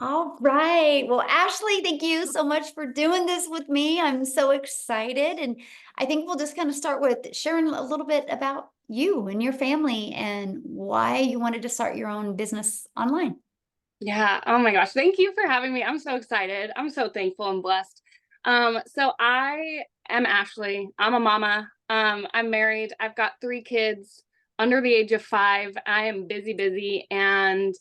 All right. Well, Ashley, thank you so much for doing this with me. I'm so excited. And I think we'll just kind of start with sharing a little bit about you and your family and why you wanted to start your own business online. Yeah. Oh my gosh. Thank you for having me. I'm so excited. I'm so thankful and blessed. So I am Ashley. I'm a mama. I'm married. I've got 3 kids under the age of 5. I am busy, busy, and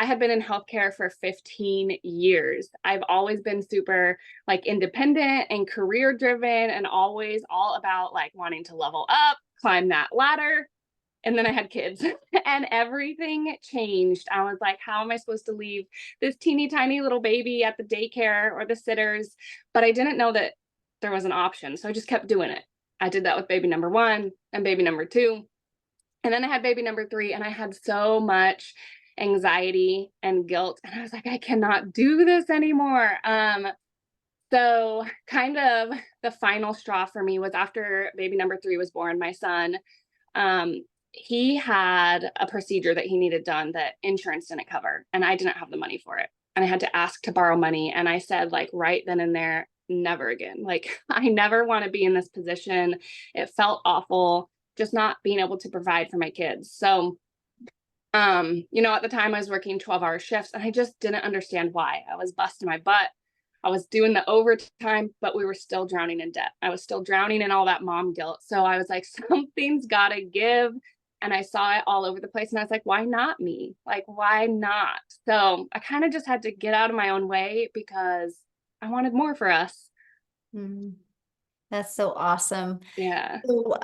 I had been in healthcare for 15 years. I've always been super like independent and career driven and always all about like wanting to level up, climb that ladder. And then I had kids and everything changed. I was like, how am I supposed to leave this teeny tiny little baby at the daycare or the sitters? But I didn't know that there was an option. So I just kept doing it. I did that with baby number 1 and baby number 2. And then I had baby number 3, and I had so much anxiety and guilt. And I was like, I cannot do this anymore. So kind of the final straw for me was after baby number 3 was born, my son. Um, he had a procedure that he needed done that insurance didn't cover, and I didn't have the money for it. And I had to ask to borrow money. And I said, like, right then and there, never again. Like, I never want to be in this position. It felt awful just not being able to provide for my kids. So, at the time I was working 12-hour shifts and I just didn't understand why. I was busting my butt. I was doing the overtime, but we were still drowning in debt. I was still drowning in all that mom guilt. So I was like, something's got to give. And I saw it all over the place. And I was like, why not me? Like, why not? So I kind of just had to get out of my own way because I wanted more for us. Mhm. That's so awesome. Yeah. So,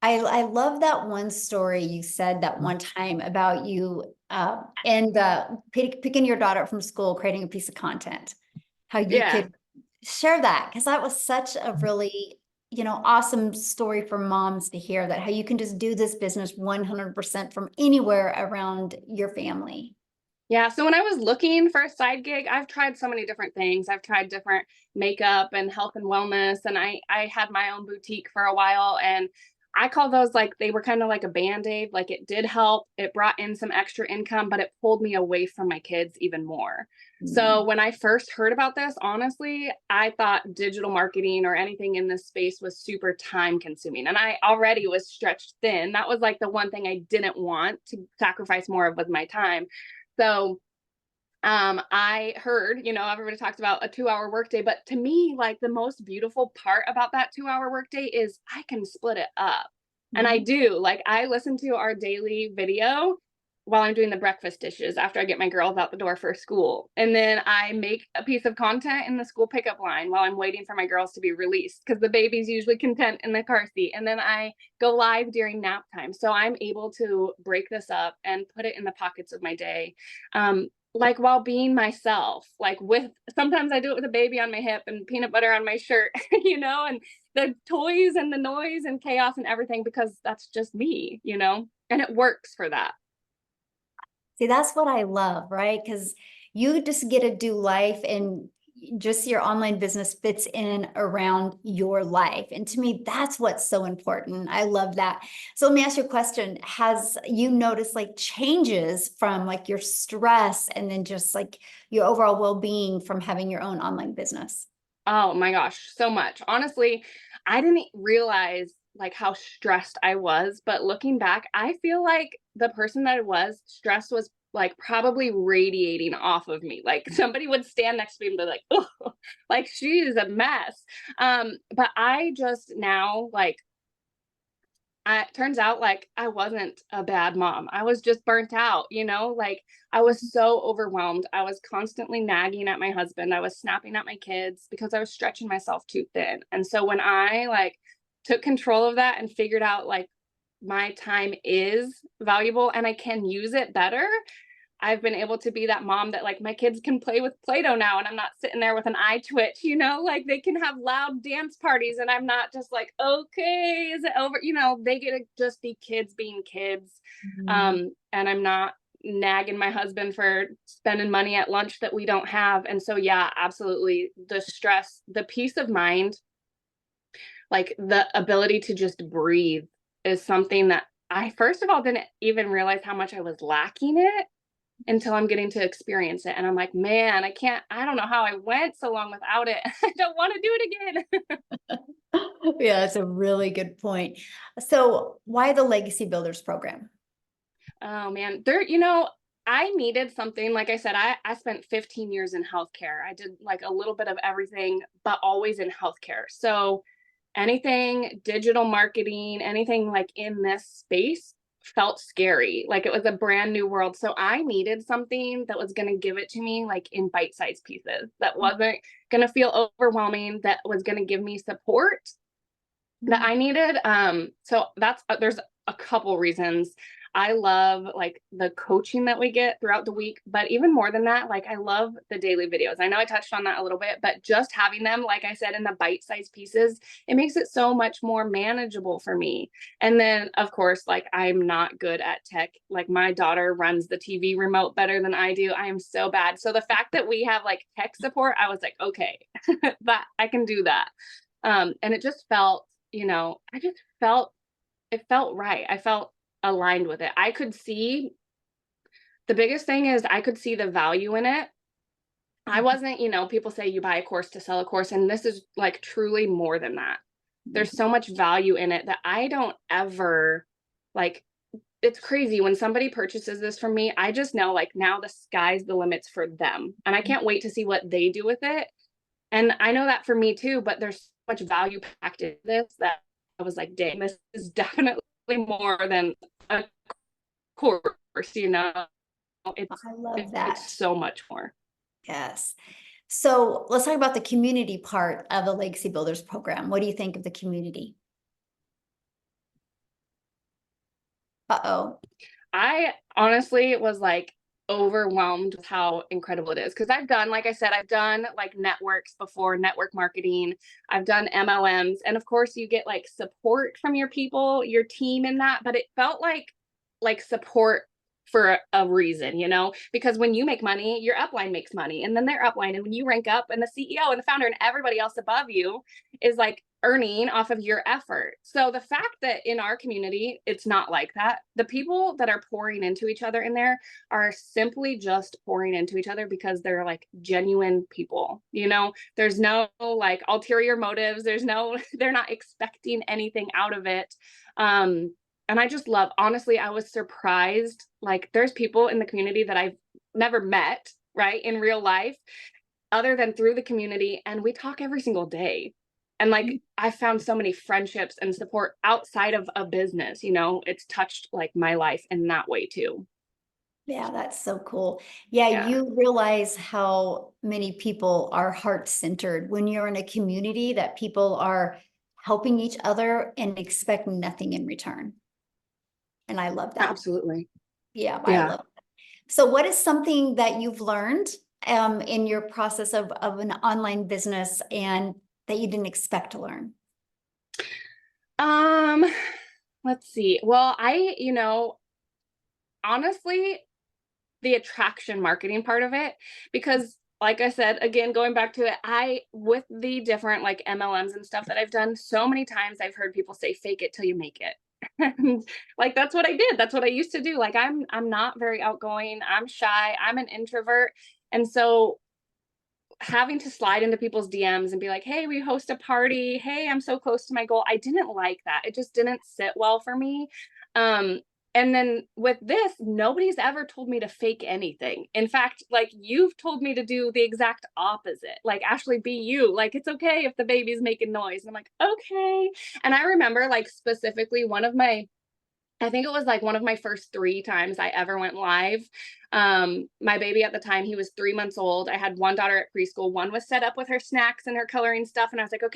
I love that one story you said that one time about you and picking your daughter up from school, creating a piece of content. How you Yeah. could share that because that was such a really awesome story for moms to hear that how you can just do this business 100% from anywhere around your family. Yeah, so when I was looking for a side gig, I've tried so many different things. I've tried different makeup and health and wellness, and I had my own boutique for a while, and I call those like they were kind of like a band-aid. Like it did help. It brought in some extra income, but it pulled me away from my kids even more. So Mm. when I first heard about this, honestly, I thought digital marketing or anything in this space was super time consuming. And I already was stretched thin. That was like the one thing I didn't want to sacrifice more of with my time. So I heard, everybody talks about a 2-hour workday, but to me, like the most beautiful part about that 2-hour workday is I can split it up. And I Mhm. do. Like I listen to our daily video while I'm doing the breakfast dishes after I get my girls out the door for school. And then I make a piece of content in the school pickup line while I'm waiting for my girls to be released because the baby's usually content in the car seat. And then I go live during nap time. So I'm able to break this up and put it in the pockets of my day. Like while being myself, like with sometimes I do it with a baby on my hip and peanut butter on my shirt, and the toys and the noise and chaos and everything because that's just me, and it works for that. See, that's what I love, right? Because you just get to do life and just your online business fits in around your life. And to me, that's what's so important. I love that. So let me ask you a question. Has you noticed like changes from like your stress and then just like your overall well-being from having your own online business? Oh my gosh, so much. Honestly, I didn't realize like how stressed I was, but looking back, I feel like the person that I was, stress was like probably radiating off of me. Like somebody would stand next to me and be like, "Oh, like she is a mess." But I just now like it turns out like I wasn't a bad mom. I was just burnt out, like I was so overwhelmed. I was constantly nagging at my husband. I was snapping at my kids because I was stretching myself too thin. And so when I like took control of that and figured out like my time is valuable and I can use it better, I've been able to be that mom that like my kids can play with Play-Doh now and I'm not sitting there with an eye twitch, like they can have loud dance parties and I'm not just like, okay, is it over? They get to just be kids being kids. Mhm. And I'm not nagging my husband for spending money at lunch that we don't have. And so, yeah, absolutely. The stress, the peace of mind, like the ability to just breathe is something that I, first of all, didn't even realize how much I was lacking it until I'm getting to experience it. And I'm like, man, I don't know how I went so long without it. I don't want to do it again. Yeah, that's a really good point. So why the Legacy Builders program? Oh man, I needed something. Like I said, I spent 15 years in healthcare. I did like a little bit of everything, but always in healthcare. So anything digital marketing, anything like in this space felt scary. Like it was a brand new world. So I needed something that was going to give it to me like in bite-sized pieces, that wasn't going to feel overwhelming, that was going to give me support that I needed. So there's a couple reasons. I love like the coaching that we get throughout the week, but even more than that, like I love the daily videos. I know I touched on that a little bit, but just having them, like I said, in the bite-sized pieces, it makes it so much more manageable for me. And then of course, like I'm not good at tech. Like my daughter runs the TV remote better than I do. I am so bad. So the fact that we have like tech support, I was like, okay, that I can do that. And it just felt, it felt right. I felt aligned with it. I could see the biggest thing is I could see the value in it. I wasn't, people say you buy a course to sell a course, and this is like truly more than that. There's so much value in it that I don't ever like. It's crazy when somebody purchases this from me. I just know like now the sky's the limits for them, and I can't wait to see what they do with it. And I know that for me too, but there's so much value packed in this that I was like, dang, this is definitely more than a course, It's I love it's that. so much more. Yes. So let's talk about the community part of the Legacy Builders program. What do you think of the community? Uh-oh. I honestly was like overwhelmed with how incredible it is, because like I said, I've done like networks before, network marketing. I've done MLMs, and of course you get like support from your people, your team in that, but it felt like support for a reason, because when you make money, your upline makes money, and then their upline, and when you rank up, and the CEO and the founder and everybody else above you is like earning off of your effort. So the fact that in our community it's not like that, the people that are pouring into each other in there are simply just pouring into each other because they're like genuine people. There's no like ulterior motives, they're not expecting anything out of it. And I just love, honestly, I was surprised. Like there's people in the community that I've never met, right, in real life, other than through the community. And we talk every single day. And like I found so many friendships and support outside of a business, it's touched like my life in that way too. Yeah, that's so cool. Yeah, Yeah, you realize how many people are heart-centered when you're in a community that people are helping each other and expect nothing in return. And I love that. absolutely. Yeah, I Yeah. love it. So what is something that you've learned in your process of an online business and that you didn't expect to learn? Um, let's see. Well, honestly, the attraction marketing part of it, because like I said, again, going back to it, with the different like MLMs and stuff that I've done, so many times I've heard people say fake it till you make it. And like that's what I did. That's what I used to do. Like I'm not very outgoing. I'm shy. I'm an introvert. And so having to slide into people's DMs and be like, "Hey, we host a party. Hey, I'm so close to my goal." I didn't like that. It just didn't sit well for me. Um, and then with this, nobody's ever told me to fake anything. In fact, like you've told me to do the exact opposite. Like, Ashley, be you. Like, it's okay if the baby's making noise. And I'm like, okay. And I remember like specifically I think it was like one of my first 3 times I ever went live. My baby at the time, he was 3 months old. I had one daughter at preschool. One was set up with her snacks and her coloring stuff. And I was like, okay,